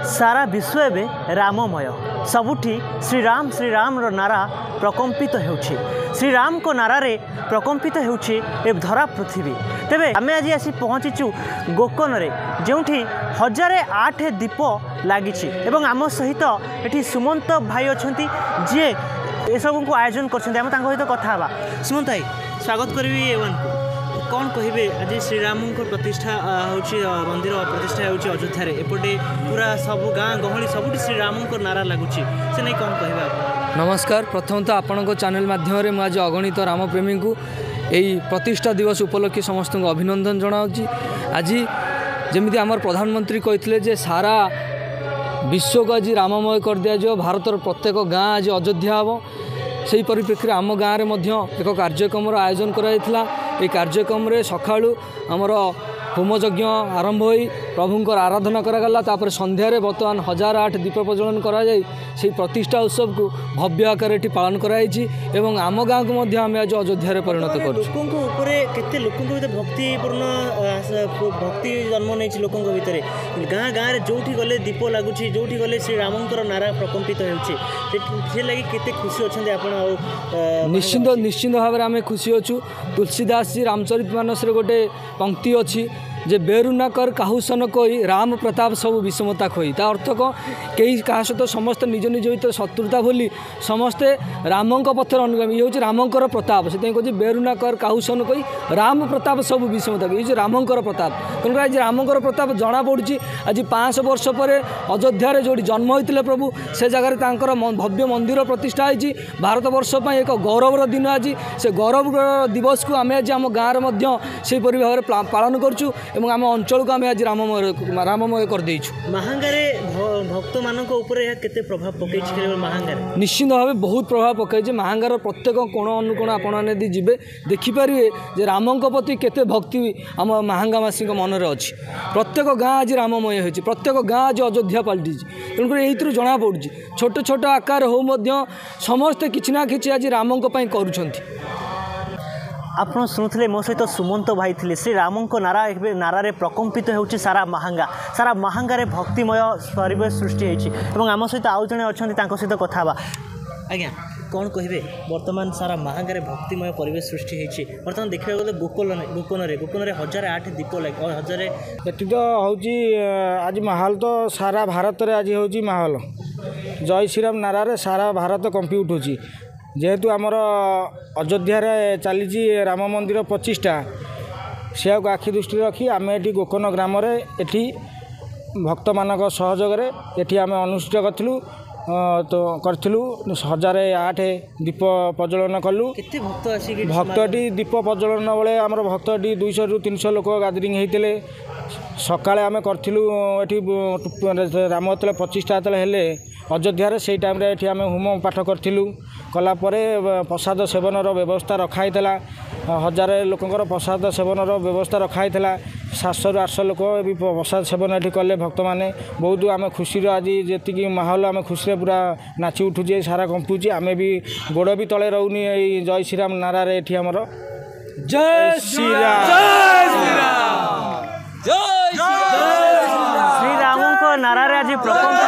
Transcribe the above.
सारा विश्व एवं राममय सबुठी श्रीराम नारा प्रकम्पित होउछि। श्रीराम को नारे प्रकम्पित होउछि ए धरा पृथ्वी। तेबे आमे आज आसी पहुँचीचु गोकन रे जोंठी 1008 दीप लागिछि एवं आम सहित एठी सुमंत भाई अछंती जे ए सब को आयोजन करछन्ते। आम तांको सहित कथा हबा। सुमंत भाई स्वागत करबी एवन को कौन कहे आज श्रीराम प्रतिष्ठा होची मंदिर प्रतिष्ठा होची अयोध्या रे एपटे पूरा सब गाँ गहली सबुठी श्रीराम नारा लगुच से नहीं कौन कह। नमस्कार। प्रथम तो आपण चैनल माध्यम आज अगणित रामप्रेमी को यही प्रतिष्ठा दिवस उपलक्षे समस्त को अभिनंदन जनाऊँगी। आज जमी आम प्रधानमंत्री कहते जे सारा विश्व को आज राममय कर दिया जाए, भारतर प्रत्येक गाँ आज अयोध्या हम। से परिप्रेक्षी आम गाँव में एक कार्यक्रम आयोजन कराइला। ये कार्यक्रम सकाळु आमर होमयज्ञ आरंभ हो प्रभुंर आराधना करागला। तापर संध्यारे बर्तमान 1008 दीप प्रज्वलन कराई से प्रतिष्ठा उत्सव को भव्य आकार पालन कराई एवं आम गाँव को आम आज अयोध्या परिणत कर भक्तिपूर्ण भक्ति जन्म नहीं लोक भितर गाँ गाँव में जोठी गले दीप लगुच जोठी गले श्रीराम नारा प्रकम्पित हो लगी केते खुशी अच्छा आप। निश्चिंत भाव में आम खुशी अच्छु। तुलसीदास जी रामचरित मानस गोटे पंक्ति अच्छी जे बेरुना कर काहुसन कोई राम प्रताप सब विषमता खोई। ता अर्थ कौन कई क्या सहित समस्त निज निज भर शत्रुता भूली समस्ते रामंक पथर अनुगामी। ये हूँ रामंकर प्रताप से कहे बेरुना कर काहुसन कोई राम प्रताप सब विषमता ये जो रामंकर प्रताप। तेणुक आज रामंकर प्रताप जना पड़ी। आज 500 वर्ष पर अयोध्या जो जन्म होते प्रभु से जगह भव्य मंदिर प्रतिष्ठा होती। भारत वर्ष एक गौरवर दिन आज से गौरव दिवस को आम आज आम गाँव में से भाव में पालन करूँ एवं आम अंचल को आम आज राममय कर देइछु। महांगारे भक्त मानक ऊपर केते प्रभाव पकई महांगारे निश्चित भाव बहुत प्रभाव पकई। महांगार प्रत्येक कोण अनुकोण आपण जीवे देखिपारे जे रामंक प्रति केते भक्ति आम महांगावासी मनरे अच्छी। प्रत्येक गाँ आज राममय होती, प्रत्येक गाँ आज अयोध्या पलटि। तेणुक यही जना पड़ी छोट छोट आकार हो समस्ते किछि ना किछि आज रामंक पई करूछंती। आप शुणुले मो सहित सुमंत भाई थे। श्रीराम नारा नारे प्रकम्पित होउछि सारा महांगारे भक्तिमय परिवेश सृष्टि होती। आम सहित आउ जड़े अच्छा सहित कथा हवा। आज्ञा कौन कहे बर्तमान सारा महांगारे भक्तिमय परिवेश सृष्टि होती। बर्तमान देखा गले गोकन 1008 दीप लगे 1000 ये तो हूँ आज माहौल तो सारा भारत में आज हूँ माहौल जय श्रीराम नारे सारा भारत कंपी उठुची। जेहेतु आमर अयोध्या चली राम मंदिर प्रतिष्ठा से आखि दृष्टि रखी आम ये गोकन ग्राम एठी भक्त मान सहयोग ये आम अनुष्ठित करूँ तो करूँ 1008 दीप प्रज्वलन कलु। भक्तटी दीप प्रज्वलन बेले आम भक्तटी 200 ରୁ 300 लोक गादरिंग होते। सकाळे आम करूँ ये राम जो प्रतिष्ठा हेले अयोध्या से टाइम ये आम होम पाठ करूँ कलापर प्रसाद सेवन व्यवस्था रखाई 1000 लोकंर प्रसाद सेवन व्यवस्था रखाई 700 ରୁ 800 लोक भी प्रसाद सेवन ये कले। भक्त मैंने बहुत आम खुशी आज जी माहौल आम खुशी पूरा नाची उठुचे सारा कंपुची। आम भी गोड़ भी तले रोनी जय श्रीराम नारा ये आमर जय श्रीराम श्रीराम नारा आज प्रकम्पित